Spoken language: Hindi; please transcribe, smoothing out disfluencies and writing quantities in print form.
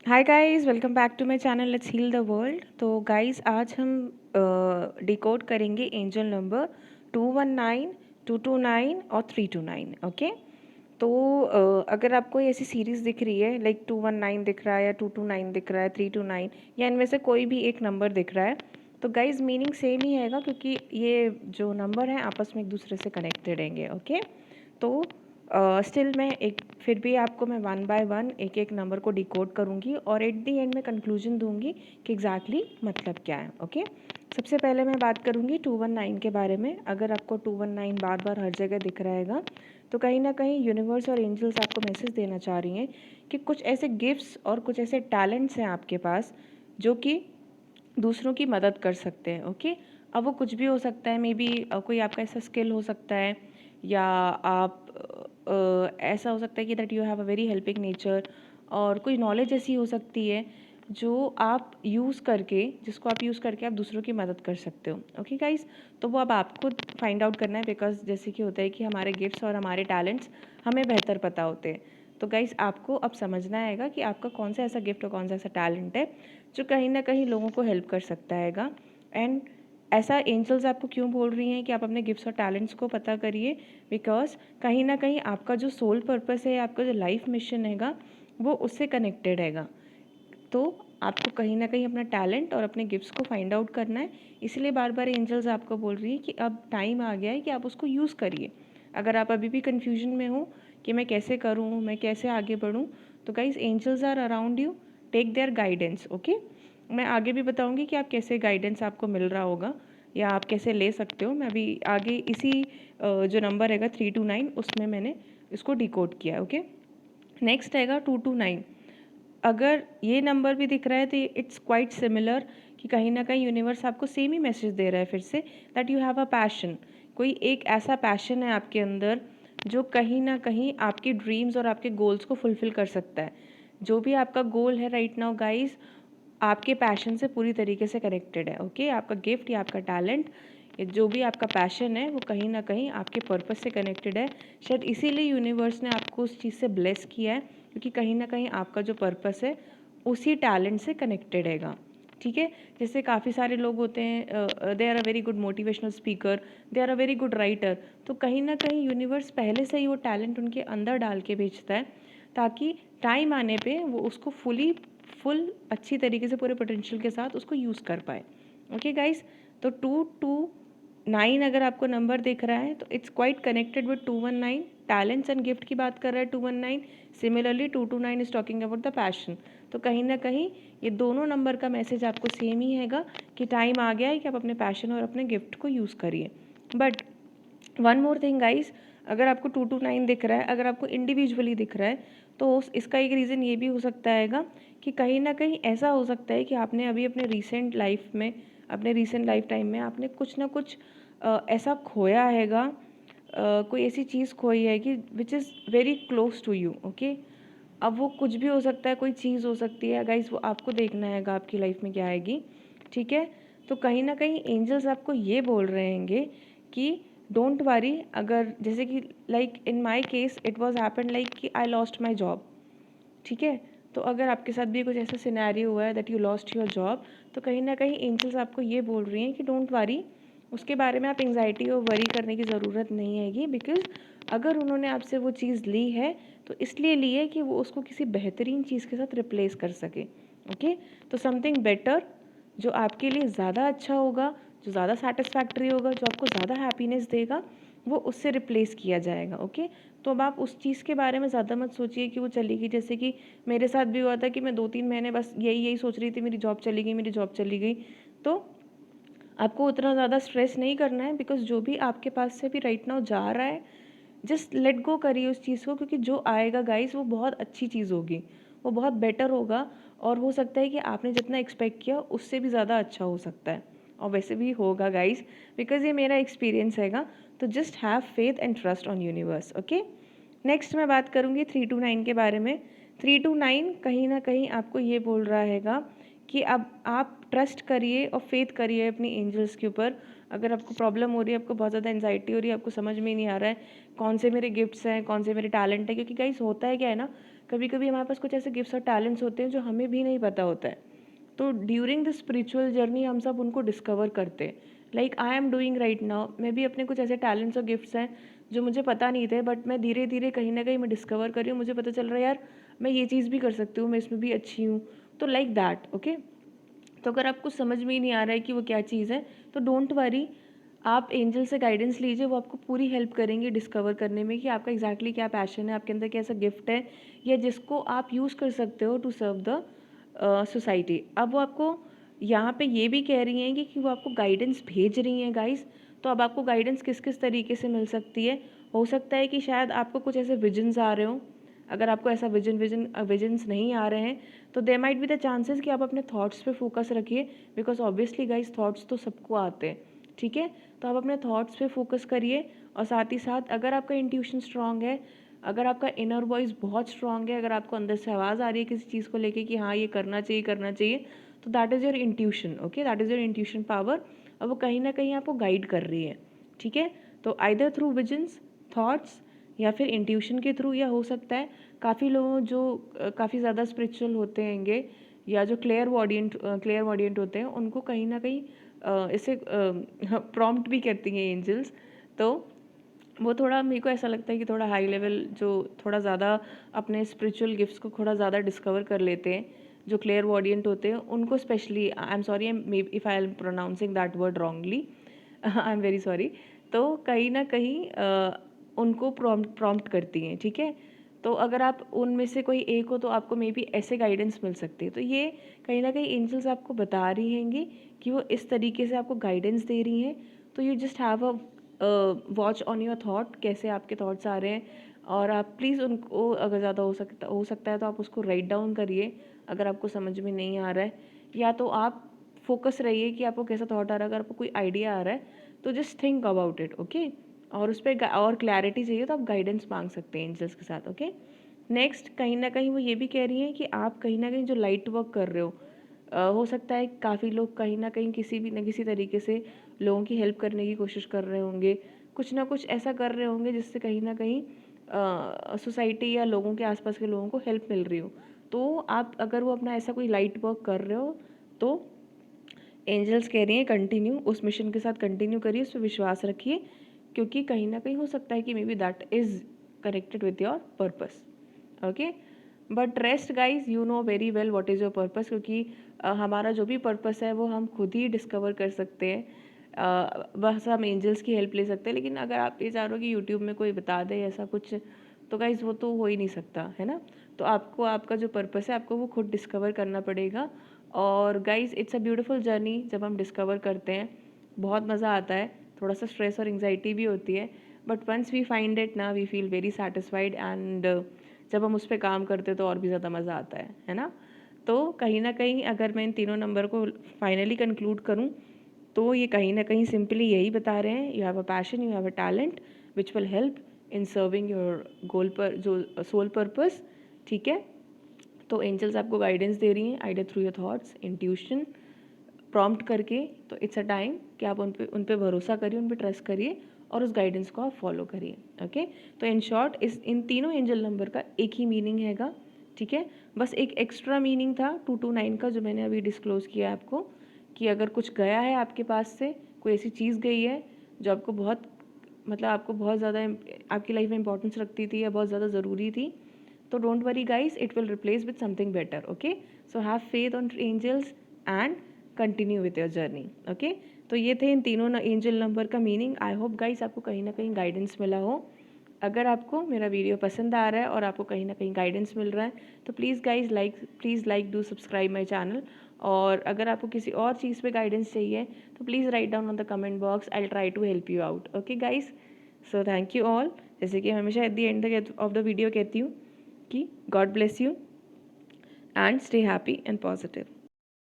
Hi guys, welcome back to my channel let's heal the world. तो गाइस आज हम डिकोड करेंगे एंजल नंबर 219, 229 और 329। ओके। तो अगर आपको ऐसी सीरीज़ दिख रही है लाइक 219 दिख रहा है या 229 दिख रहा है 329 या इनमें से कोई भी एक नंबर दिख रहा है तो गाइस मीनिंग सेम ही रहेगा क्योंकि ये जो नंबर हैं आपस में एक दूसरे से कनेक्टेड रहेंगे। ओके। तो स्टिल मैं एक फिर भी आपको मैं वन बाय वन एक एक नंबर को डिकोड करूँगी और एट दी एंड में कंक्लूजन दूंगी कि एग्जैक्टली मतलब क्या है। ओके। सबसे पहले मैं बात करूँगी 219 के बारे में। अगर आपको 219 बार बार हर जगह दिख रहेगा तो कहीं ना कहीं यूनिवर्स और एंजल्स आपको मैसेज देना चाह रही हैं कि कुछ ऐसे गिफ्ट्स और कुछ ऐसे टैलेंट्स हैं आपके पास जो कि दूसरों की मदद कर सकते हैं। ओके। अब वो कुछ भी हो सकता है, मे बी कोई आपका ऐसा स्किल हो सकता है या आप ऐसा हो सकता है कि that you have a very helping nature और कोई नॉलेज ऐसी हो सकती है जो आप यूज़ करके जिसको आप यूज़ करके आप दूसरों की मदद कर सकते हो। Okay guys. तो वो अब आपको फाइंड आउट करना है बिकॉज जैसे कि होता है कि हमारे गिफ्ट्स और हमारे टैलेंट्स हमें बेहतर पता होते हैं। तो गाइस आपको अब समझना आएगा कि आपका कौन सा ऐसा गिफ्ट और कौन सा ऐसा टैलेंट है जो कहीं ना कहीं लोगों को हेल्प कर सकता हैगा। एंड ऐसा एंजल्स आपको क्यों बोल रही हैं कि आप अपने गिफ्ट्स और टैलेंट्स को पता करिए बिकॉज कहीं ना कहीं आपका जो सोल पर्पस है, आपका जो लाइफ मिशन हैगा वो उससे कनेक्टेड हैगा। तो आपको कहीं ना कहीं अपना टैलेंट और अपने गिफ्ट्स को फाइंड आउट करना है। इसलिए बार बार एंजल्स आपको बोल रही है कि अब टाइम आ गया है कि आप उसको यूज़ करिए। अगर आप अभी भी कन्फ्यूजन में हो कि मैं कैसे करूँ, मैं कैसे आगे बढ़ूँ, तो guys angels are around you, take their guidance. Okay. मैं आगे भी बताऊँगी कि आप कैसे गाइडेंस आपको मिल रहा होगा या आप कैसे ले सकते हो। मैं अभी आगे इसी जो नंबर हैगा 329 उसमें मैंने इसको डिकोड किया है। ओके। नेक्स्ट हैगा 229। अगर ये नंबर भी दिख रहा है तो इट्स क्वाइट सिमिलर कि कहीं ना कहीं यूनिवर्स आपको सेम ही मैसेज दे रहा है फिर say that you have a passion. कोई एक ऐसा पैशन है आपके अंदर जो कहीं ना कहीं आपके ड्रीम्स और आपके गोल्स को फुलफिल कर सकता है। जो भी आपका गोल है राइट नाउ गाइस आपके पैशन से पूरी तरीके से कनेक्टेड है। ओके। आपका गिफ्ट या आपका टैलेंट या जो भी आपका पैशन है वो कहीं ना कहीं आपके पर्पस से कनेक्टेड है। शायद इसीलिए यूनिवर्स ने आपको उस चीज़ से ब्लेस किया है क्योंकि कहीं ना कहीं आपका जो पर्पस है उसी टैलेंट से कनेक्टेड हैगा। ठीक है। जैसे काफ़ी सारे लोग होते हैं, they are a very good motivational speaker, they are a very good writer. तो कहीं ना कहीं यूनिवर्स पहले से ही वो टैलेंट उनके अंदर डाल के भेजता है ताकि टाइम आने पे वो उसको फुल अच्छी तरीके से पूरे पोटेंशियल के साथ उसको यूज़ कर पाए। Okay guys. तो 229 अगर आपको नंबर दिख रहा है तो it's quite connected with 219। Talents and gift की बात कर रहा है 219। Similarly 229 is talking about the passion. तो कहीं ना कहीं ये दोनों नंबर का मैसेज आपको सेम ही हैगा कि टाइम आ गया है कि आप अपने पैशन और अपने गिफ्ट को यूज़ करिए। But one more thing guys, अगर आपको 229 दिख रहा है, अगर आपको इंडिविजुअली दिख रहा है तो इसका एक रीज़न ये भी हो सकता हैगा कि कहीं ना कहीं ऐसा हो सकता है कि आपने अभी अपने रिसेंट लाइफ में, अपने रिसेंट लाइफ टाइम में आपने कुछ ना कुछ ऐसा खोया हैगा, कोई ऐसी चीज़ खोई है कि which is very close to you. Okay. अब वो कुछ भी हो सकता है, कोई चीज़ हो सकती है गाइस, वो आपको देखना हैगा आपकी लाइफ में क्या आएगी। ठीक है। तो कहीं ना कहीं एंजल्स आपको ये बोल रहे हैंगे कि डोंट वरी। अगर जैसे कि like in my case it was happen like कि आई लॉस्ट माई जॉब। ठीक है। तो अगर आपके साथ भी कुछ ऐसा सिनेरियो हुआ है that you lost your job तो कहीं ना कहीं एंजल्स आपको ये बोल रही हैं कि डोंट वरी, उसके बारे में आप एंजाइटी और वरी करने की ज़रूरत नहीं हैगी बिकॉज अगर उन्होंने आपसे वो चीज़ ली है तो इसलिए ली है कि वो उसको किसी बेहतरीन चीज़ के साथ रिप्लेस कर सके। ओके। तो समथिंग बेटर जो आपके लिए ज़्यादा अच्छा होगा, जो ज़्यादा सेटिस्फैक्ट्री होगा, जो आपको ज़्यादा हैप्पीनेस देगा वो उससे रिप्लेस किया जाएगा। ओके। तो अब आप उस चीज़ के बारे में ज़्यादा मत सोचिए कि वो चली गई। जैसे कि मेरे साथ भी हुआ था कि मैं 2-3 महीने बस यही सोच रही थी मेरी जॉब चली गई, मेरी जॉब चली गई। तो आपको उतना ज़्यादा स्ट्रेस नहीं करना है बिकॉज जो भी आपके पास से भी राइट नाउ जा रहा है जस्ट लेट गो करिए उस चीज़ को क्योंकि जो आएगा गाइस वो बहुत अच्छी चीज़ होगी, वो बहुत बेटर होगा और हो सकता है कि आपने जितना एक्सपेक्ट किया उससे भी ज़्यादा अच्छा हो सकता है और वैसे भी होगा गाइस बिकॉज ये मेरा एक्सपीरियंस हैगा। तो just have faith and trust on universe. Okay. Next मैं बात करूँगी 329 के बारे में। 329 कहीं ना कहीं आपको ये बोल रहा हैगा कि अब आप ट्रस्ट करिए और फेथ करिए अपनी एंजल्स के ऊपर। अगर आपको प्रॉब्लम हो रही है, आपको बहुत ज़्यादा एंजाइटी हो रही है, आपको समझ में नहीं आ रहा है कौन से मेरे गिफ्ट्स हैं, कौन से मेरे टैलेंट है, क्योंकि गाइस होता है क्या है ना, कभी कभी हमारे पास कुछ ऐसे गिफ्ट्स और टैलेंट्स होते हैं जो हमें भी नहीं पता होता है, तो ड्यूरिंग द स्पिरिचुअल जर्नी हम सब उनको डिस्कवर करते हैं। Like I am doing right now, मैं भी अपने कुछ ऐसे टैलेंट्स और गिफ्ट्स हैं जो मुझे पता नहीं थे, बट मैं धीरे धीरे कहीं ना कहीं मैं डिस्कवर कर रही हूँ, मुझे पता चल रहा है यार मैं ये चीज़ भी कर सकती हूँ, मैं इसमें भी अच्छी हूँ। तो लाइक दैट, ओके। तो अगर आपको समझ में ही नहीं आ रहा है कि वो क्या चीज़ है, तो डोंट वरी, आप एंजल से गाइडेंस लीजिए, वो आपको पूरी हेल्प करेंगे डिस्कवर करने में कि आपका एग्जैक्टली क्या पैशन है, आपके अंदर कैसा गिफ्ट है, या जिसको आप यूज़ कर सकते हो टू सर्व द सोसाइटी। अब वो आपको यहाँ पे ये भी कह रही हैं कि वो आपको गाइडेंस भेज रही हैं गाइस। तो अब आपको गाइडेंस किस किस तरीके से मिल सकती है, हो सकता है कि शायद आपको कुछ ऐसे विजन्स आ रहे हो। अगर आपको ऐसा विजन्स नहीं आ रहे हैं तो there might be the chances कि आप अपने थॉट्स पे फोकस रखिए, बिकॉज ऑब्वियसली गाइस थॉट्स तो सबको आते हैं, ठीक है। तो आप अपने थॉट्स पे फोकस करिए, और साथ ही साथ अगर आपका इंट्यूशन स्ट्रांग है, अगर आपका इनर वॉइस बहुत स्ट्रांग है, अगर आपको अंदर से आवाज़ आ रही है किसी चीज़ को लेके कि हाँ ये करना चाहिए, तो that is your intuition, okay, that is your intuition power. और वो कहीं ना कहीं आपको गाइड कर रही है, ठीक है। तो आइदर थ्रू विजन्स, थॉट्स, या फिर इंट्यूशन के थ्रू, या हो सकता है काफ़ी लोग जो काफ़ी ज़्यादा स्पिरिचुअल होते हैंगे, या जो क्लियर ऑडियंट होते हैं, उनको कहीं ना कहीं इसे प्रॉम्प्ट भी करती हैं एंजल्स। तो वो थोड़ा, मेरे को ऐसा लगता है कि थोड़ा हाई लेवल, जो थोड़ा ज़्यादा अपने स्पिरिचुअल गिफ्ट्स को थोड़ा ज़्यादा डिस्कवर कर लेते हैं, जो क्लियर ऑडियंट होते हैं, उनको specially, I am sorry if I am pronouncing that word wrongly, I am very sorry. तो कहीं ना कहीं उनको प्रॉम्प्ट करती हैं, ठीक है। तो अगर आप उनमें से कोई एक हो तो आपको मे बी ऐसे गाइडेंस मिल सकती है। तो ये कहीं ना कहीं एंजल्स आपको बता रही हैंगी कि वो इस तरीके से आपको गाइडेंस दे रही हैं। तो you just have a watch on your thought, कैसे आपके थॉट्स आ रहे हैं, और आप प्लीज़ उनको, अगर ज़्यादा हो सकता है तो आप उसको राइट डाउन करिए अगर आपको समझ में नहीं आ रहा है, या तो आप फोकस रहिए कि आपको कैसा थॉट आ रहा है। अगर आपको कोई आइडिया आ रहा है तो just think about it, okay. और उस पर और क्लैरिटी चाहिए तो आप गाइडेंस मांग सकते हैं एंजल्स के साथ, ओके। नेक्स्ट, कहीं ना कहीं वो ये भी कह रही हैं कि आप कहीं ना कहीं जो लाइट वर्क कर रहे हो सकता है काफ़ी लोग कहीं ना कहीं किसी भी न किसी तरीके से लोगों की हेल्प करने की कोशिश कर रहे होंगे, कुछ ना कुछ ऐसा कर रहे होंगे जिससे कहीं ना कहीं सोसाइटी या लोगों के आसपास के लोगों को हेल्प मिल रही हो। तो आप अगर वो अपना ऐसा कोई लाइट वर्क कर रहे हो तो एंजल्स कह रही हैं कंटिन्यू, उस मिशन के साथ कंटिन्यू करिए, उस पर विश्वास रखिए, क्योंकि कहीं ना कहीं हो सकता है कि may be that is connected with your purpose, okay. But rest guys, you know very well what is your purpose, क्योंकि हमारा जो भी पर्पस है वो हम खुद ही डिस्कवर कर सकते हैं, बस हम एंजल्स की हेल्प ले सकते हैं। लेकिन अगर आप ये चाह रहे हो कि यूट्यूब में कोई बता दे ऐसा कुछ, तो गाइज वो तो हो ही नहीं सकता, है ना। तो आपको आपका जो पर्पस है आपको वो खुद डिस्कवर करना पड़ेगा। और guys it's a beautiful journey, जब हम डिस्कवर करते हैं बहुत मज़ा आता है, थोड़ा सा स्ट्रेस और एंग्जाइटी भी होती है, but once we find it ना, we feel very satisfied, and जब हम उस पर काम करते हैं तो और भी ज़्यादा मज़ा आता है ना। तो कहीं ना कहीं अगर मैं इन तीनों नंबर को फाइनली कंक्लूड करूँ तो ये कहीं ना कहीं सिंपली यही बता रहे हैं, you have a passion, you have a talent which will help in serving your goal पर, जो सोल पर्पस, ठीक है। तो एंजल्स आपको गाइडेंस दे रही हैं आइडर through your thoughts, intuition, prompt करके। तो इट्स अ टाइम कि आप उन पे भरोसा करिए, उन पे ट्रस्ट करिए, और उस गाइडेंस को आप फॉलो करिए, ओके। तो इन शॉर्ट इन तीनों एंजल नंबर का एक ही मीनिंग हैगा, ठीक है। बस एक एक्स्ट्रा मीनिंग था 229 का जो मैंने अभी डिस्क्लोज़ किया आपको, कि अगर कुछ गया है आपके पास से, कोई ऐसी चीज़ गई है जो आपको बहुत, मतलब आपको बहुत ज़्यादा आपकी लाइफ में इंपॉर्टेंस रखती थी या बहुत ज़्यादा ज़रूरी थी, तो don't worry guys, it will replace with something better, okay. So have faith on angels and continue with your journey, okay. तो ये थे इन तीनों एंजल नंबर का मीनिंग। आई होप गाइस आपको कहीं ना कहीं गाइडेंस मिला हो। अगर आपको मेरा वीडियो पसंद आ रहा है और आपको कहीं ना कहीं गाइडेंस मिल रहा है तो please guys please like do subscribe my channel. और अगर आपको किसी और चीज़ पे गाइडेंस चाहिए तो please write down on the comment box, I will try to help you out, okay guys. So thank you all. जैसे कि हमेशा at the end of the video कहती हूँ कि God bless you and stay happy and positive.